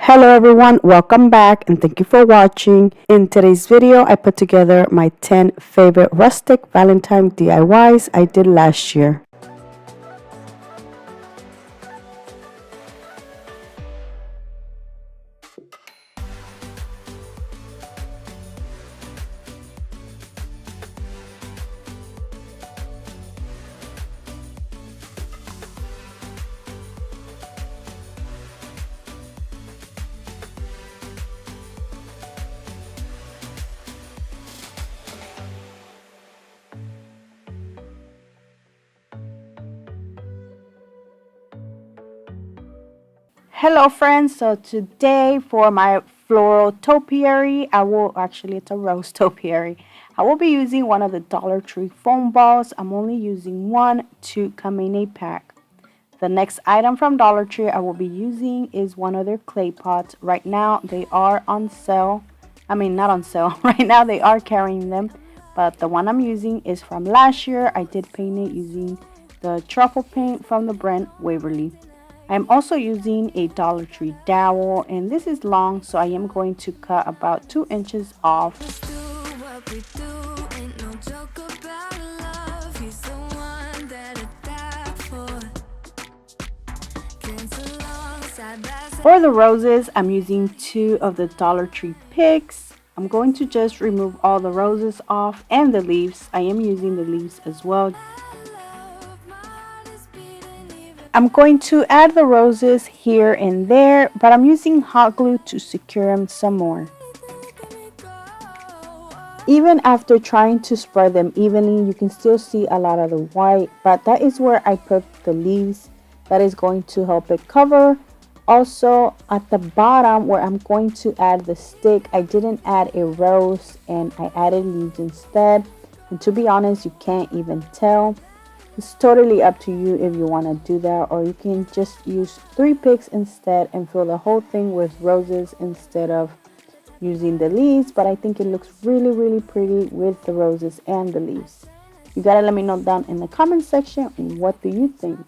Hello everyone, welcome back and thank you for watching. In today's video, I put together my 10 favorite rustic Valentine DIYs I did last year. Hello friends, so today for my floral topiary, it's a rose topiary. I will be using one of the Dollar Tree foam balls. I'm only using one to come in a pack. The next item from Dollar Tree I will be using is one of their clay pots. Right now they are on sale. I mean, not on sale. Right now they are carrying them, but the one I'm using is from last year. I did paint it using the truffle paint from the brand Waverly. I'm also using a Dollar Tree dowel, and this is long, so I am going to cut about 2 inches off. For the roses, I'm using 2 of the Dollar Tree picks. I'm going to just remove all the roses off and the leaves. I am using the leaves as well. I'm going to add the roses here and there, but I'm using hot glue to secure them some more. Even after trying to spread them evenly, you can still see a lot of the white, but that is where I put the leaves. That is going to help it cover. Also, at the bottom where I'm going to add the stick, I didn't add a rose and I added leaves instead. And to be honest, you can't even tell. It's totally up to you if you want to do that, or you can just use 3 picks instead and fill the whole thing with roses instead of using the leaves. But I think it looks really pretty with the roses and the leaves. You gotta let me know down in the comment section, what do you think?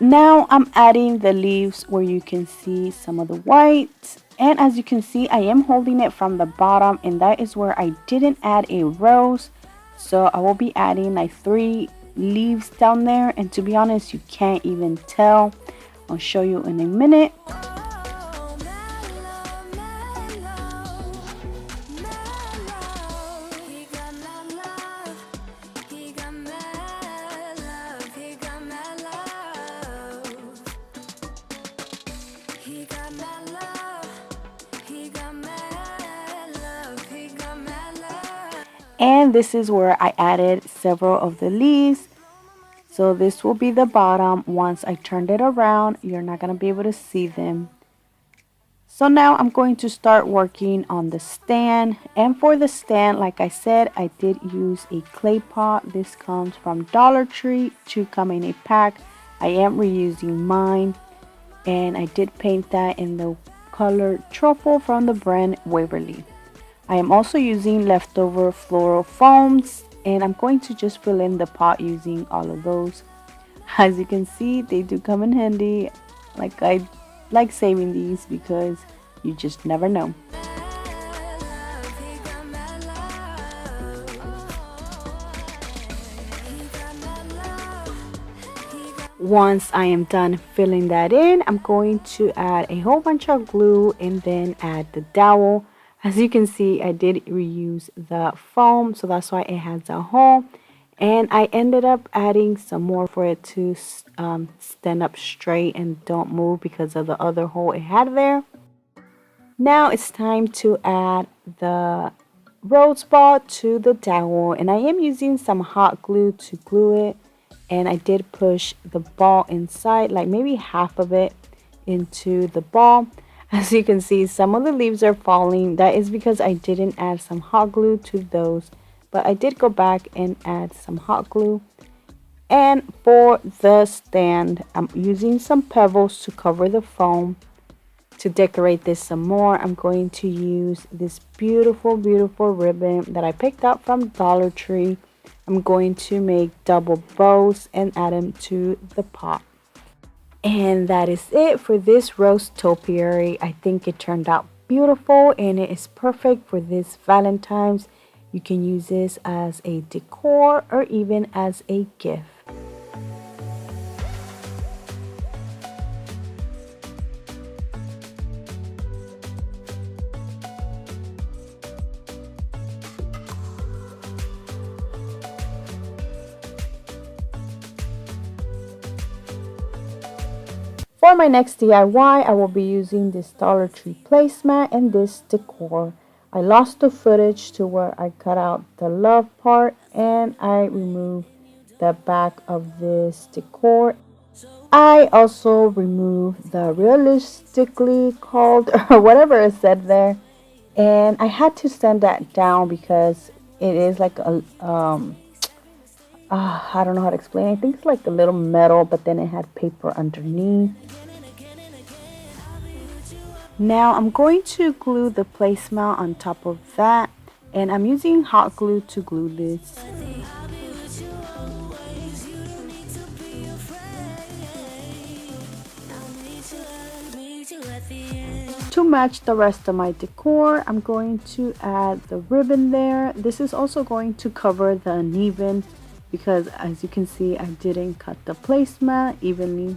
Now I'm adding the leaves where you can see some of the white, and as you can see I am holding it from the bottom, and that is where I didn't add a rose. So I will be adding like 3 leaves down there, and to be honest you can't even tell. I'll show you in a minute. And this is where I added several of the leaves. So this will be the bottom. Once I turned it around, you're not going to be able to see them. So now I'm going to start working on the stand. And for the stand, like I said, I did use a clay pot. This comes from Dollar Tree to come in a pack. I am reusing mine. And I did paint that in the color truffle from the brand Waverly. I am also using leftover floral foams, and I'm going to just fill in the pot using all of those. As you can see, they do come in handy. Like, I like saving these because you just never know. Once I am done filling that in, I'm going to add a whole bunch of glue and then add the dowel. As you can see, I did reuse the foam, so that's why it has a hole. And I ended up adding some more for it to stand up straight and don't move because of the other hole it had there. Now it's time to add the rose ball to the dowel. And I am using some hot glue to glue it. And I did push the ball inside, like maybe half of it into the ball. As you can see, some of the leaves are falling. That is because I didn't add some hot glue to those, but I did go back and add some hot glue. And for the stand, I'm using some pebbles to cover the foam. To decorate this some more, I'm going to use this beautiful, beautiful ribbon that I picked up from Dollar Tree. I'm going to make double bows and add them to the pot. And that is it for this rose topiary. I think it turned out beautiful and it is perfect for this Valentine's. You can use this as a decor or even as a gift. For my next DIY, I will be using this Dollar Tree placemat and this decor. I lost the footage to where I cut out the love part and I removed the back of this decor. I also removed the realistically called or whatever it said there, and I had to sand that down because it is like a I don't know how to explain. I think it's like a little metal, but then it had paper underneath. Now I'm going to glue the placemat on top of that, and I'm using hot glue to glue this. To match the rest of my decor, I'm going to add the ribbon there. This is also going to cover the uneven because as you can see, I didn't cut the placemat evenly.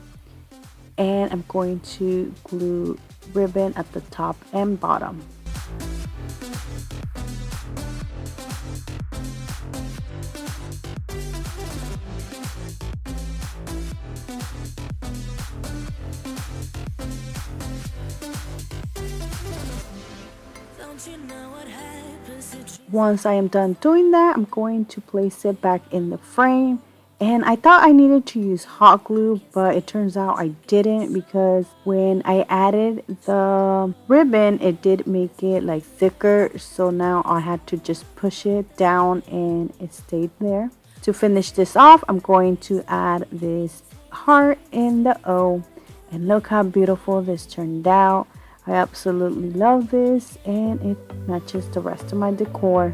And I'm going to glue ribbon at the top and bottom. Once I am done doing that, I'm going to place it back in the frame. And I thought I needed to use hot glue, but it turns out I didn't because when I added the ribbon, it did make it like thicker. So now I had to just push it down and it stayed there. To finish this off, I'm going to add this heart in the O. And look how beautiful this turned out. I absolutely love this and it matches the rest of my decor.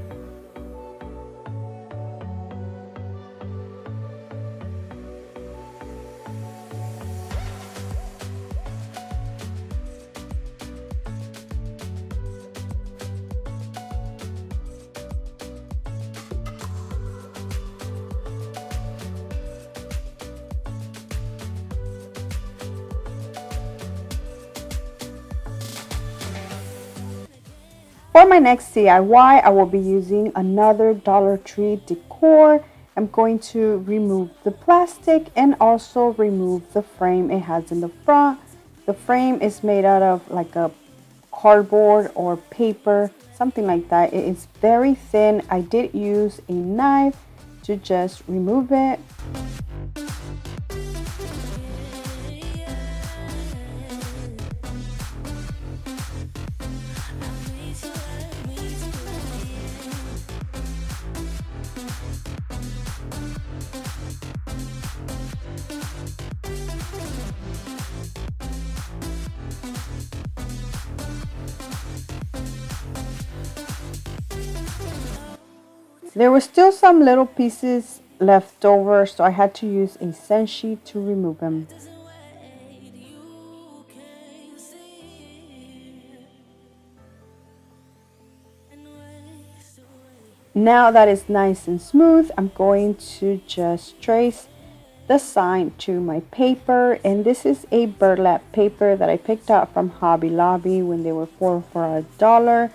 For my next DIY, I will be using another Dollar Tree decor. I'm going to remove the plastic and also remove the frame it has in the front. The frame is made out of like a cardboard or paper, something like that. It is very thin. I did use a knife to just remove it. There were still some little pieces left over, so I had to use a sand sheet to remove them. Now that it's nice and smooth, I'm going to just trace the sign to my paper, and this is a burlap paper that I picked up from Hobby Lobby when they were for $1.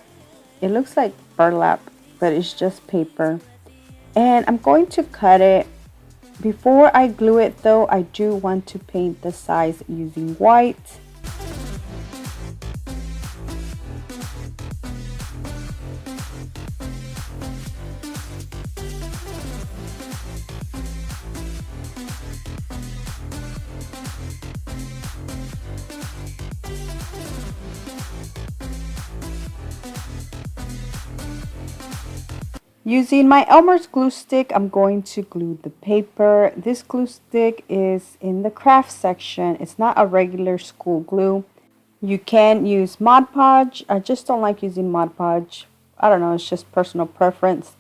It looks like burlap, but it's just paper. And I'm going to cut it. Before I glue it though, I do want to paint the sides using white. Using my Elmer's glue stick, I'm going to glue the paper. This glue stick is in the craft section. It's not a regular school glue. You can use Mod Podge. I just don't like using Mod Podge. I don't know, it's just personal preference.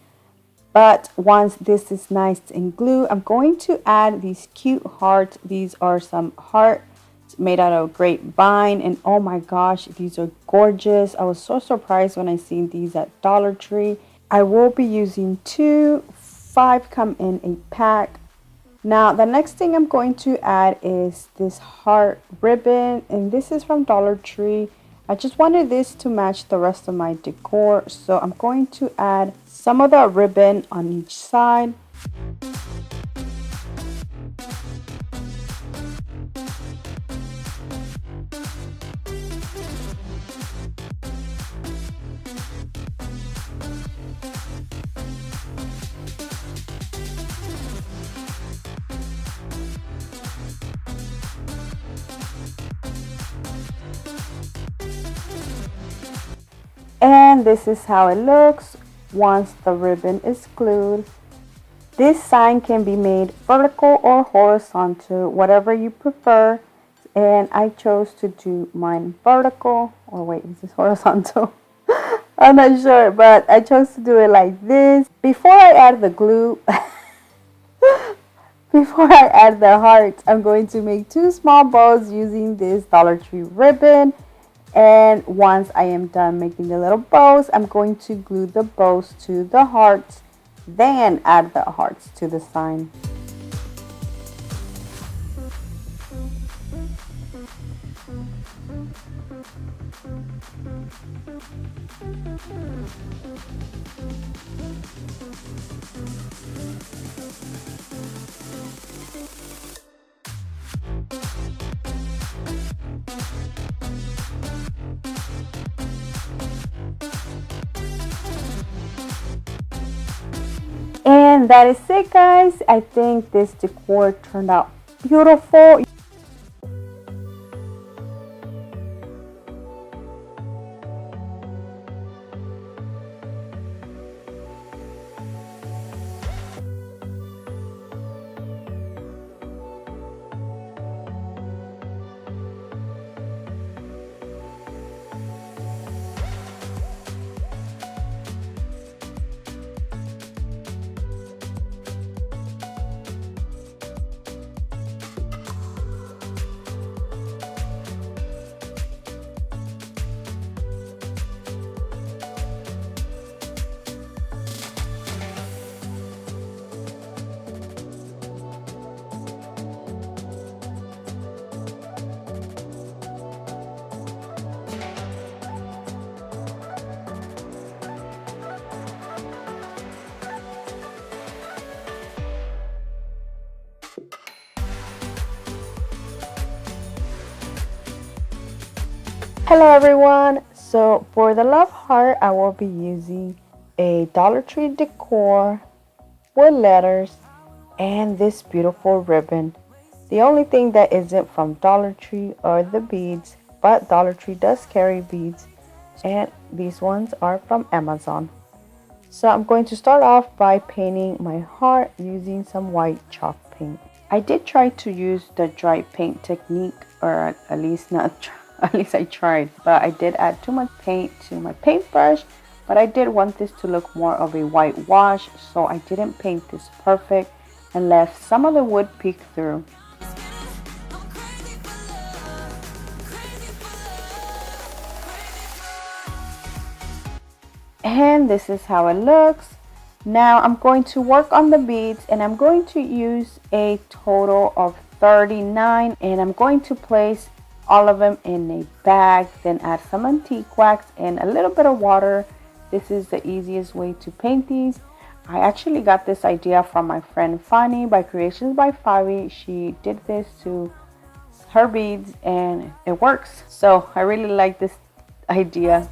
But once this is nice and glued, I'm going to add these cute hearts. These are some hearts made out of grapevine, and oh my gosh, these are gorgeous. I was so surprised when I seen these at Dollar Tree. I will be using 2, 5 come in a pack. Now the next thing I'm going to add is this heart ribbon, and this is from Dollar Tree. I just wanted this to match the rest of my decor, so I'm going to add some of the ribbon on each side. And this is how it looks once the ribbon is glued. This sign can be made vertical or horizontal, whatever you prefer. And I chose to do mine vertical. Or wait, is this horizontal? I'm not sure, but I chose to do it like this. Before I add the glue, before I add the hearts, I'm going to make 2 small bows using this Dollar Tree ribbon. And once I am done making the little bows, I'm going to glue the bows to the hearts, then add the hearts to the sign. And that is it, guys. I think this decor turned out beautiful. Hello everyone. So for the love heart, I will be using a Dollar Tree decor with letters and this beautiful ribbon. The only thing that isn't from Dollar Tree are the beads, but Dollar Tree does carry beads, and these ones are from Amazon. So I'm going to start off by painting my heart using some white chalk paint. I did try to use the dry paint technique, or at least I tried, but I did add too much paint to my paintbrush. But I did want this to look more of a white wash, so I didn't paint this perfect and left some of the wood peek through. And this is how it looks. Now I'm going to work on the beads, and I'm going to use a total of 39, and I'm going to place all of them in a bag, then add some antique wax and a little bit of water. This is the easiest way to paint these. I actually got this idea from my friend Fanny by Creations by Fabi. She did this to her beads and it works. So I really like this idea.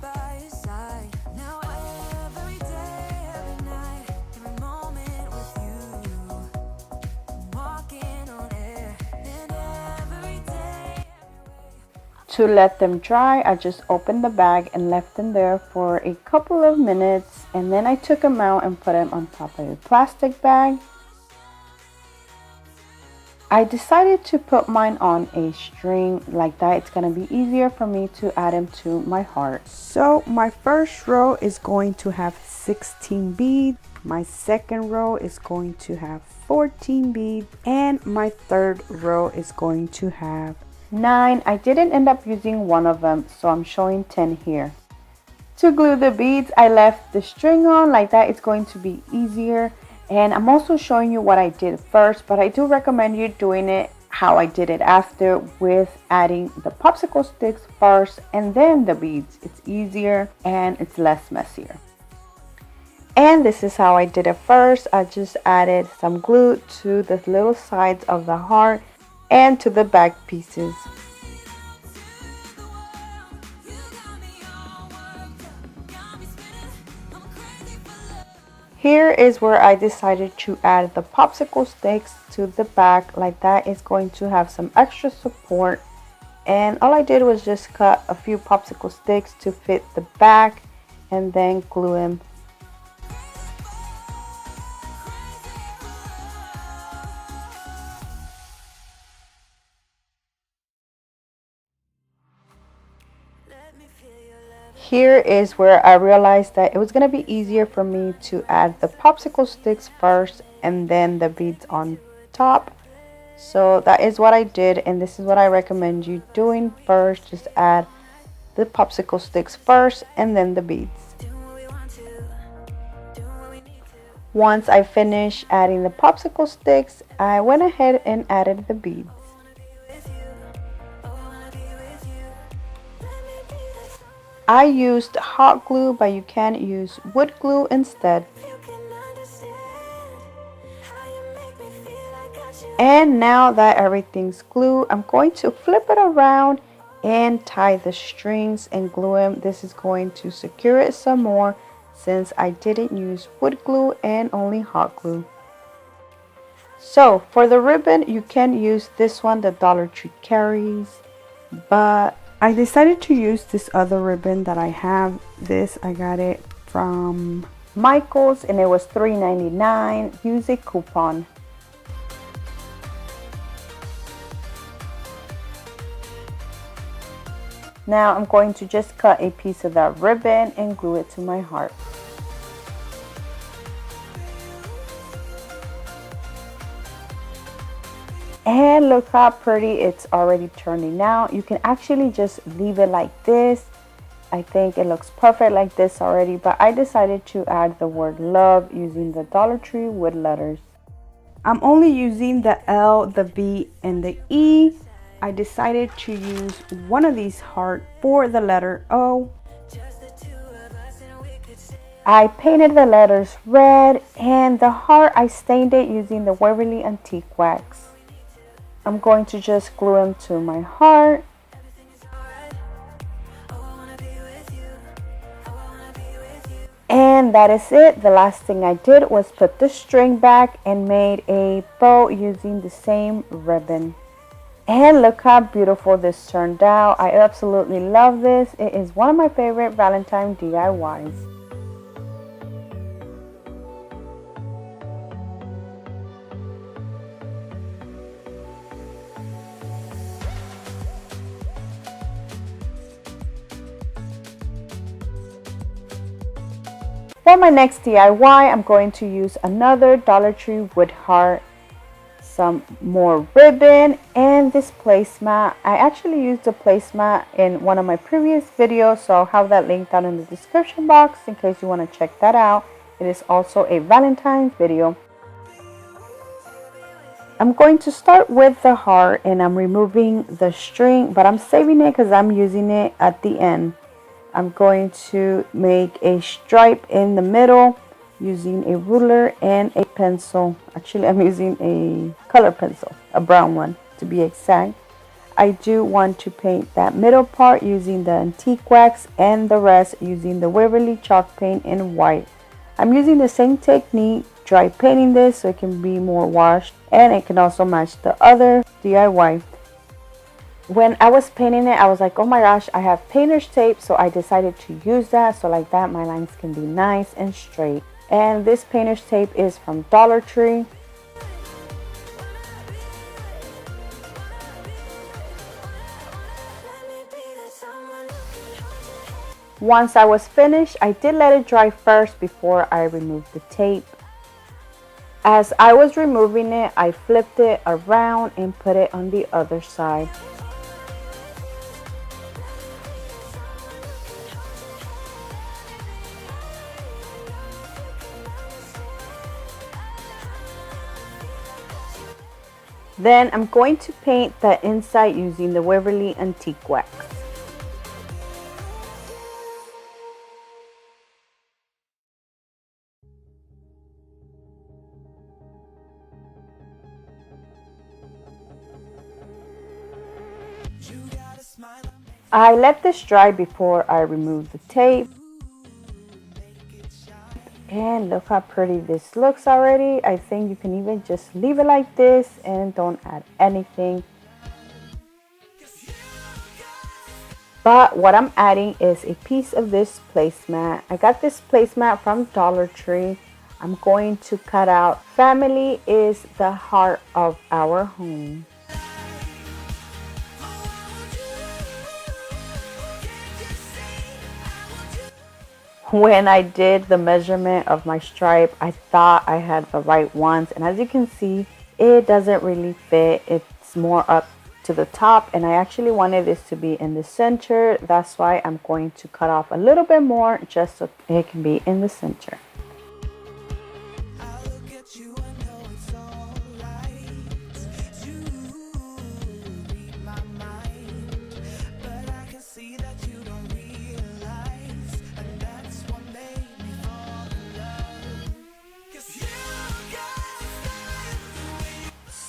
To let them dry, I just opened the bag and left them there for a couple of minutes, and then I took them out and put them on top of a plastic bag. I decided to put mine on a string like that. It's going to be easier for me to add them to my heart. So my first row is going to have 16 beads. My second row is going to have 14 beads. And my third row is going to have 9. I didn't end up using one of them, so I'm showing 10 here. To glue the beads, I left the string on like that. It's going to be easier. And I'm also showing you what I did first, but I do recommend you doing it how I did it after, with adding the popsicle sticks first and then the beads. It's easier and it's less messier. And this is how I did it first. I just added some glue to the little sides of the heart and to the back pieces. Here is where I decided to add the popsicle sticks to the back like that. It's going to have some extra support, and all I did was just cut a few popsicle sticks to fit the back and then glue them. Here is where I realized that it was going to be easier for me to add the popsicle sticks first and then the beads on top. So that is what I did, and this is what I recommend you doing first. Just add the popsicle sticks first and then the beads. Once I finished adding the popsicle sticks, I went ahead and added the beads. I used hot glue, but you can use wood glue instead. And now that everything's glued, I'm going to flip it around and tie the strings and glue them. This is going to secure it some more since I didn't use wood glue and only hot glue. So for the ribbon, you can use this one, the Dollar Tree carries, but I decided to use this other ribbon that I have. This, I got it from Michael's and it was $3.99. Use a coupon. Now I'm going to just cut a piece of that ribbon and glue it to my heart. And look how pretty it's already turning out. You can actually just leave it like this. I think it looks perfect like this already, but I decided to add the word love using the Dollar Tree wood letters. I'm only using the L, the B, and the E. I decided to use one of these hearts for the letter O. I painted the letters red, and the heart I stained it using the Waverly Antique Wax. I'm going to just glue them to my heart. And that is it. The last thing I did was put the string back and made a bow using the same ribbon. And look how beautiful this turned out. I absolutely love this. It is one of my favorite Valentine DIYs. For my next DIY, I'm going to use another Dollar Tree wood heart, some more ribbon, and this placemat. I actually used a placemat in one of my previous videos, so I'll have that linked down in the description box in case you want to check that out. It is also a Valentine's video. I'm going to start with the heart, and I'm removing the string, but I'm saving it because I'm using it at the end. I'm going to make a stripe in the middle using a ruler and a pencil. Actually, I'm using a color pencil, a brown one to be exact. I do want to paint that middle part using the antique wax and the rest using the Waverly chalk paint in white. I'm using the same technique, dry painting this so it can be more washed, and it can also match the other DIY. When I was painting it, I was like, oh my gosh, I have painter's tape, so I decided to use that, so like that my lines can be nice and straight. And this painter's tape is from Dollar Tree. Once I was finished, I did let it dry first before I removed the tape. As I was removing it, I flipped it around and put it on the other side. Then I'm going to paint the inside using the Waverly Antique Wax. I let this dry before I removed the tape. And look how pretty this looks already. I think you can even just leave it like this and don't add anything. But what I'm adding is a piece of this placemat. I got this placemat from Dollar Tree. I'm going to cut out "Family is the heart of our home." When I did the measurement of my stripe, I thought I had the right ones, and as you can see, it doesn't really fit. It's more up to the top, and I actually wanted this to be in the center. That's why I'm going to cut off a little bit more just so it can be in the center.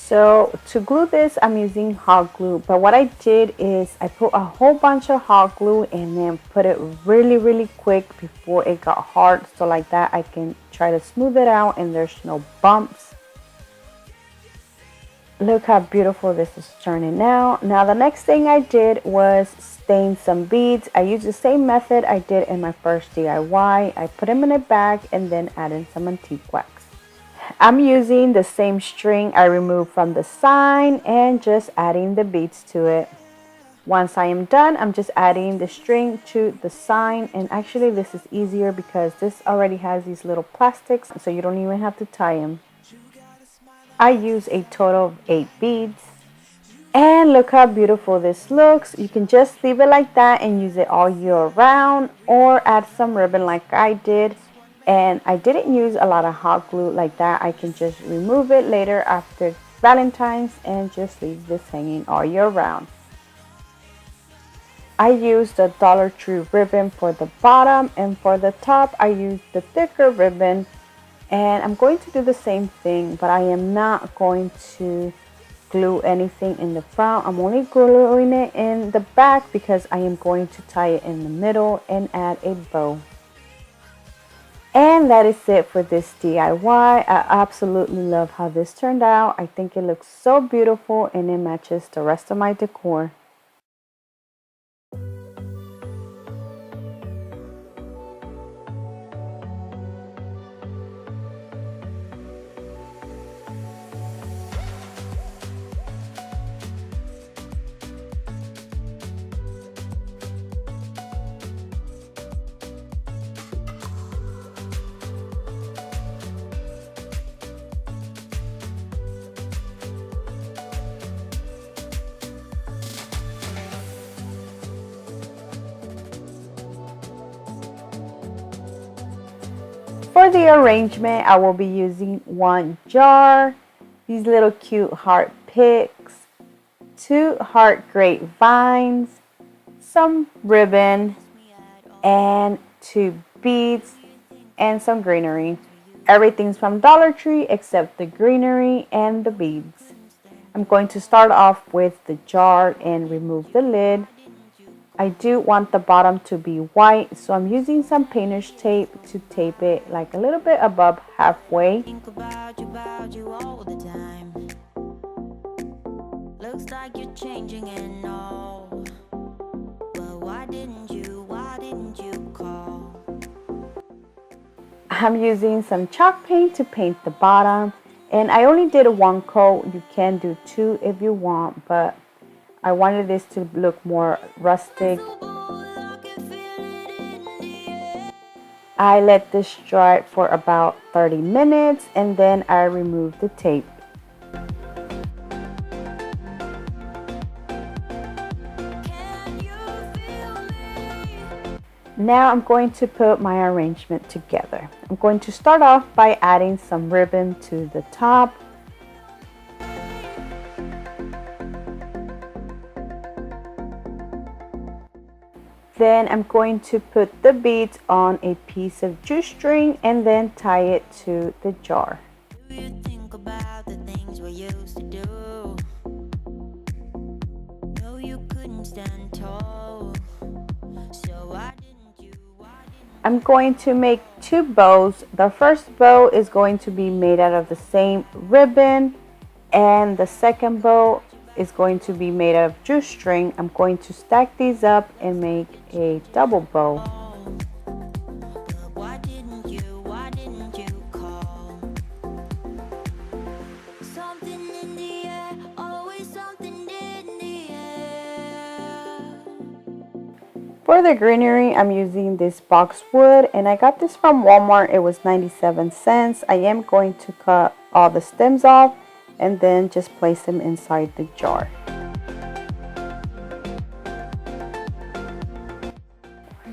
So to glue this, I'm using hot glue, but what I did is I put a whole bunch of hot glue and then put it really quick before it got hard, so like that I can try to smooth it out and there's no bumps. Look how beautiful this is turning out. Now the next thing I did was stain some beads. I used the same method I did in my first DIY. I put them in a bag and then added some antique wax. I'm using the same string I removed from the sign and just adding the beads to it. Once I am done, I'm just adding the string to the sign, and actually this is easier because this already has these little plastics, so you don't even have to tie them. I use a total of 8 beads. And look how beautiful this looks. You can just leave it like that and use it all year round, or add some ribbon like I did. And I didn't use a lot of hot glue like that. I can just remove it later after Valentine's and just leave this hanging all year round. I used the Dollar Tree ribbon for the bottom, and for the top I used the thicker ribbon. And I'm going to do the same thing, but I am not going to glue anything in the front. I'm only gluing it in the back because I am going to tie it in the middle and add a bow. And that is it for this DIY. I absolutely love how this turned out. I think it looks so beautiful and it matches the rest of my decor. For the arrangement, I will be using 1 jar, these little cute heart picks, 2 heart grapevines, some ribbon, and 2 beads, and some greenery. Everything's from Dollar Tree except the greenery and the beads. I'm going to start off with the jar and remove the lid. I do want the bottom to be white, so I'm using some painter's tape to tape it like a little bit above halfway. looks like you're changing and all. But why didn't you call? I'm using some chalk paint to paint the bottom, and I only did one coat. You can do two if you want, but I wanted this to look more rustic. I let this dry for about 30 minutes and then I removed the tape. Now I'm going to put my arrangement together. I'm going to start off by adding some ribbon to the top. Then I'm going to put the beads on a piece of jewelry and then tie it to the jar. Do you think about the things we used to do? No, you couldn't stand tall. So why didn't you? I'm going to make two bows. The first bow is going to be made out of the same ribbon, and the second bow is going to be made out of jewelry. I'm going to stack these up and make a double bow. Why didn't you call? Something in the air, always something in the air. For the greenery, I'm using this boxwood, and I got this from Walmart. It was 97 cents. I am going to cut all the stems off and then just place them inside the jar.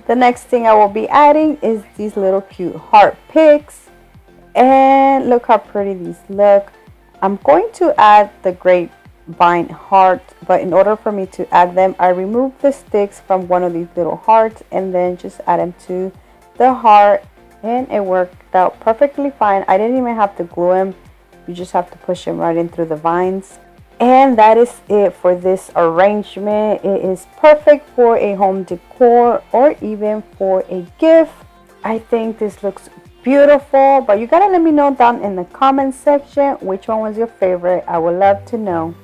The next thing I will be adding is these little cute heart picks, and look how pretty these look. I'm going to add the grapevine heart, but in order for me to add them, I removed the sticks from one of these little hearts and then just add them to the heart, and it worked out perfectly fine. I didn't even have to glue them. You just have to push them right in through the vines. And that is it for this arrangement. It is perfect for a home decor or even for a gift. I think this looks beautiful, but you gotta let me know down in the comment section which one was your favorite. I would love to know.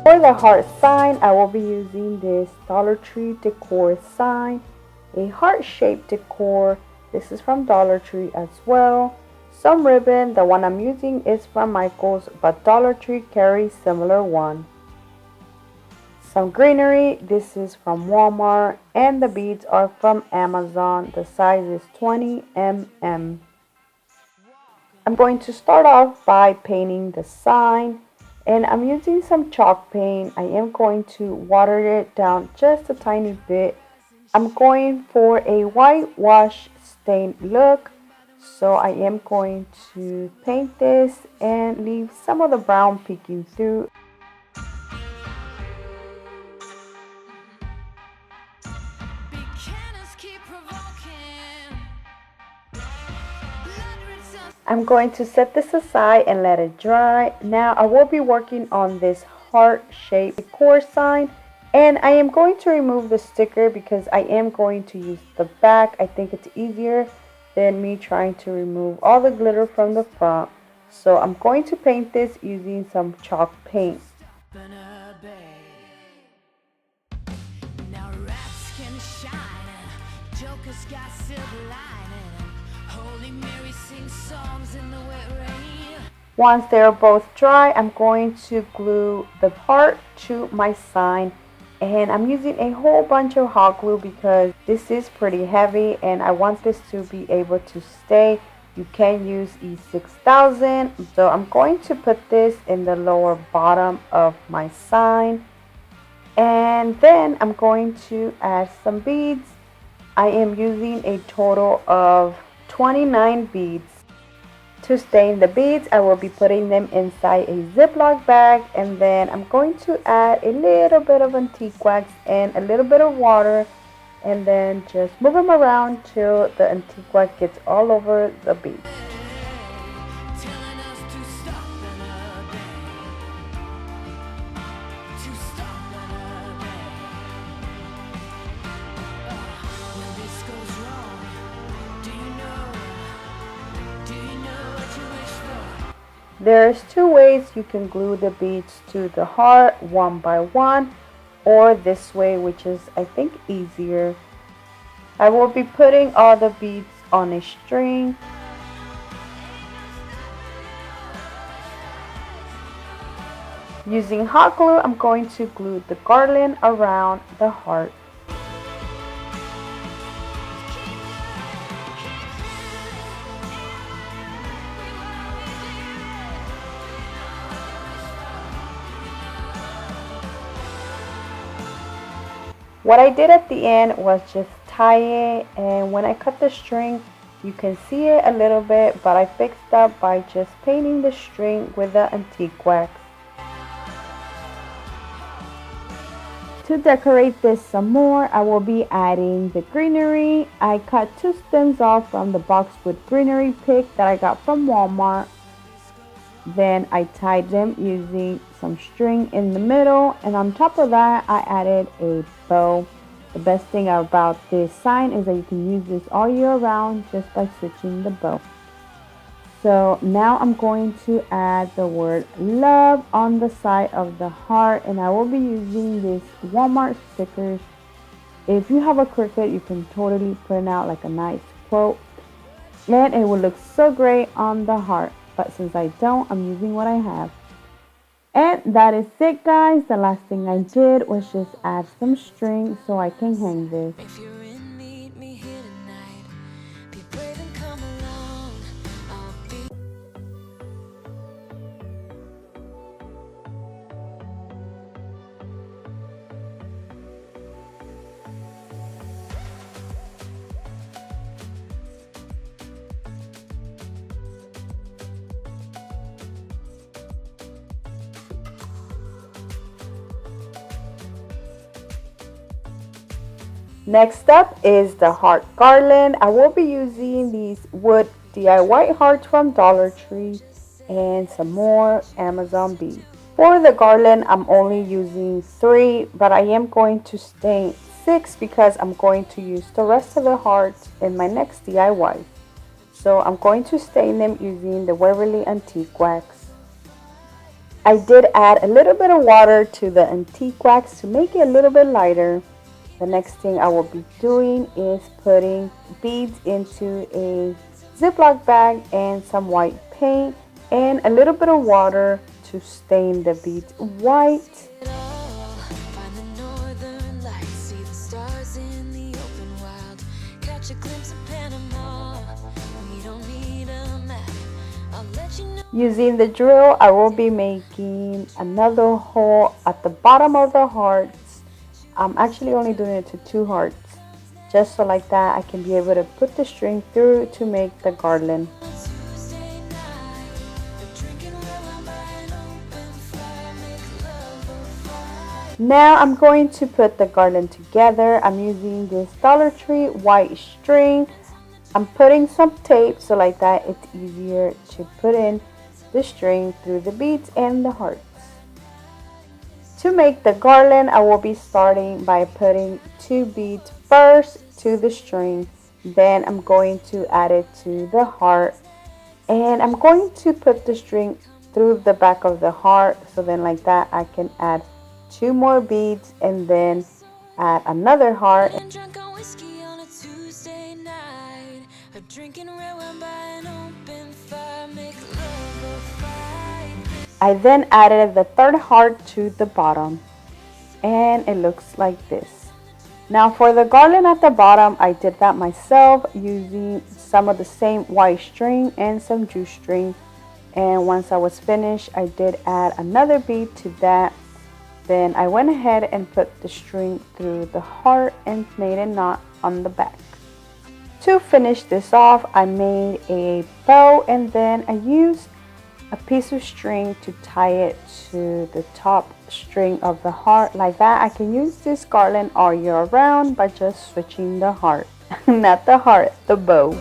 For the heart sign, I will be using this Dollar Tree decor sign, a heart-shaped decor. This is from Dollar Tree as well. Some ribbon, the one I'm using is from Michael's, but Dollar Tree carries similar one. Some greenery, this is from Walmart, and the beads are from Amazon. The size is 20 mm. I'm going to start off by painting the sign. And I'm using some chalk paint. I am going to water it down just a tiny bit. I'm going for a whitewash stained look. So I am going to paint this and leave some of the brown peeking through. I'm going to set this aside and let it dry. Now I will be working on this heart-shaped decor sign, and I am going to remove the sticker because I am going to use the back. I think it's easier than me trying to remove all the glitter from the front. So I'm going to paint this using some chalk paint. Now rats can shine, jokers got silver lining. Holy Mary sings songs in the wet rain. Once they're both dry, I'm going to glue the heart to my sign, and I'm using a whole bunch of hot glue because this is pretty heavy and I want this to be able to stay. You can use E6000, so I'm going to put this in the lower bottom of my sign. And then I'm going to add some beads. I am using a total of 29 beads. To stain the beads, I will be putting them inside a Ziploc bag, and then I'm going to add a little bit of antique wax and a little bit of water, and then just move them around till the antique wax gets all over the beads. Telling us to stop and obey. To stop and obey. When this goes wrong, do you know what you wish for? There's two ways you can glue the beads to the heart, one by one, or this way, which is I think easier. I will be putting all the beads on a string. Using hot glue, I'm going to glue the garland around the heart. What I did at the end was just tie it, and when I cut the string, you can see it a little bit, but I fixed up by just painting the string with the antique wax. To decorate this some more, I will be adding the greenery. I cut two stems off from the boxwood greenery pick that I got from Walmart. Then I tied them using some string in the middle, and on top of that I added a bow. The best thing about this sign is that you can use this all year round just by switching the bow. So now I'm going to add the word love on the side of the heart, and I will be using these Walmart stickers. If you have a Cricut, you can totally print out like a nice quote, and it will look so great on the heart. But since I don't, I'm using what I have. And that is it, guys. The last thing I did was just add some string so I can hang this. If you're in, meet me here tonight. Be brave and come along. I'll be. Next up is the heart garland. I will be using these wood DIY hearts from Dollar Tree and some more Amazon beads. For the garland, I'm only using 3, but I am going to stain 6 because I'm going to use the rest of the hearts in my next DIY. So I'm going to stain them using the Waverly Antique Wax. I did add a little bit of water to the antique wax to make it a little bit lighter. The next thing I will be doing is putting beads into a Ziploc bag and some white paint and a little bit of water to stain the beads white. Find the northern lights, see the stars in the open wild. Catch a glimpse of Panama. We don't need a map. I'll let you know. Using the drill, I will be making another hole at the bottom of the hearts. I'm actually only doing it to 2 hearts, just so like that I can be able to put the string through to make the garland. Tuesday night, we're drinking rum by an open fire, make love or fight. Now I'm going to put the garland together. I'm using this Dollar Tree white string. I'm putting some tape so like that it's easier to put in the string through the beads and the hearts. To make the garland, I will be starting by putting 2 beads first to the string. Then I'm going to add it to the heart. And I'm going to put the string through the back of the heart. So then like that I can add 2 more beads and then add another heart. And drunk on whiskey on a Tuesday night. We're drinking red wine by an open fire, make love or fight. I then added the 3rd heart to the bottom, and it looks like this. Now for the garland at the bottom, I did that myself using some of the same white string and some juice string. And once I was finished, I did add another bead to that. Then I went ahead and put the string through the heart and made a knot on the back. To finish this off, I made a bow and then I used a piece of string to tie it to the top string of the heart like that. I can use this garland all year round by just switching the heart. Not the heart, the bow.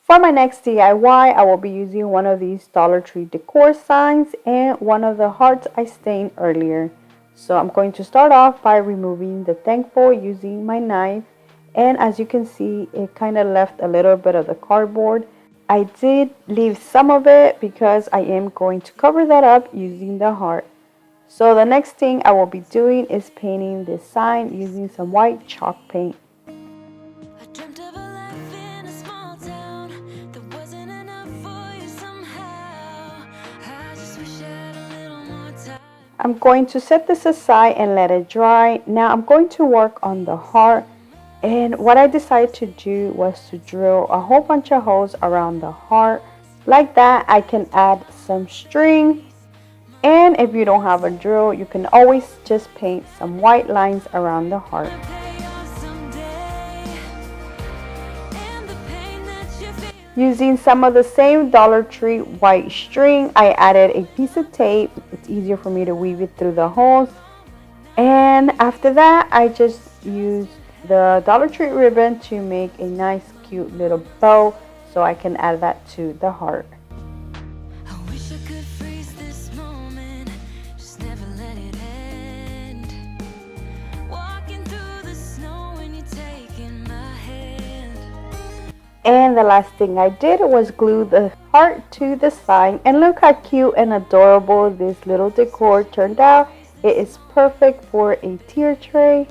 For my next DIY, I will be using one of these Dollar Tree decor signs and one of the hearts I stained earlier. So I'm going to start off by removing the thankful using my knife. And as you can see, it kind of left a little bit of the cardboard. I did leave some of it because I am going to cover that up using the heart. So the next thing I will be doing is painting this sign using some white chalk paint. I'm going to set this aside and let it dry. Now I'm going to work on the heart, and what I decided to do was to drill a whole bunch of holes around the heart. Like that, I can add some string, and if you don't have a drill, you can always just paint some white lines around the heart. Using some of the same Dollar Tree white string, I added a piece of tape. It's easier for me to weave it through the holes. And after that, I just used the Dollar Tree ribbon to make a nice, cute little bow so I can add that to the heart. And the last thing I did was glue the heart to the sign, and look how cute and adorable this little decor turned out. It is perfect for a tier tray.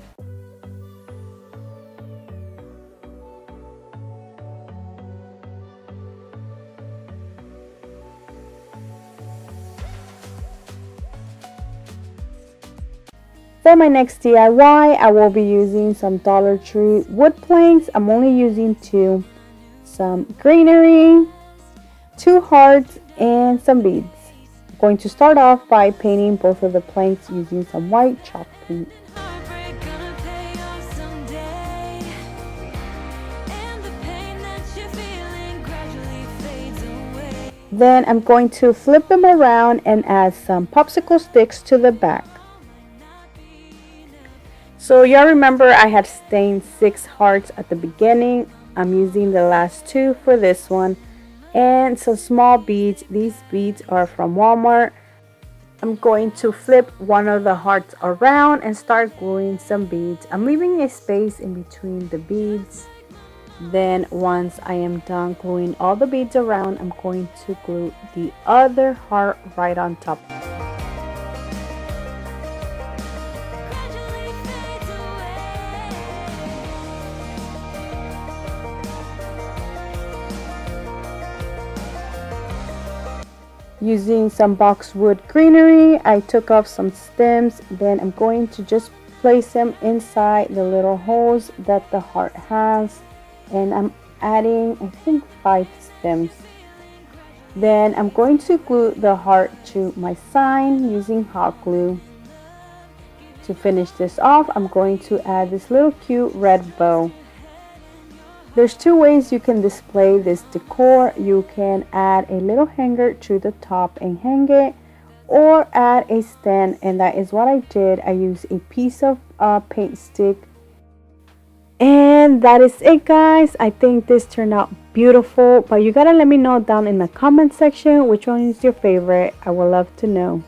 For my next DIY, I will be using some Dollar Tree wood planks. I'm only using 2. Some greenery, 2 hearts, and some beads. I'm going to start off by painting both of the planks using some white chalk paint. Then I'm going to flip them around and add some popsicle sticks to the back. So y'all remember I had stained 6 hearts at the beginning. I'm using the last 2 for this one, and some small beads. These beads are from Walmart. I'm going to flip one of the hearts around and start gluing some beads. I'm leaving a space in between the beads. Then once I am done gluing all the beads around, I'm going to glue the other heart right on top. Using some boxwood greenery, I took off some stems. Then I'm going to just place them inside the little holes that the heart has. And I'm adding, I think, 5 stems. Then I'm going to glue the heart to my sign using hot glue. To finish this off, I'm going to add this little cute red bow. There's 2 ways you can display this decor. You can add a little hanger to the top and hang it, or add a stand, and that is what I did. I used a piece of paint stick. And that is it, guys. I think this turned out beautiful, but you gotta let me know down in the comment section which one is your favorite. I would love to know.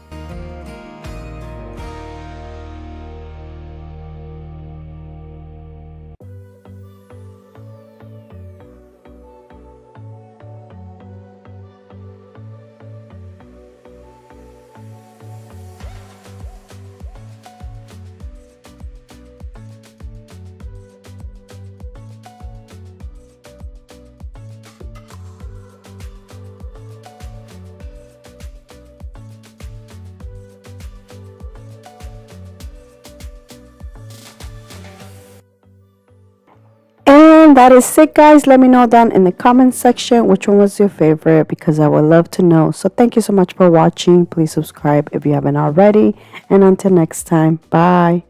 And that is it, guys. Let me know down in the comment section which one was your favorite, because I would love to know. So thank you so much for watching. Please subscribe if you haven't already. And until next time, bye.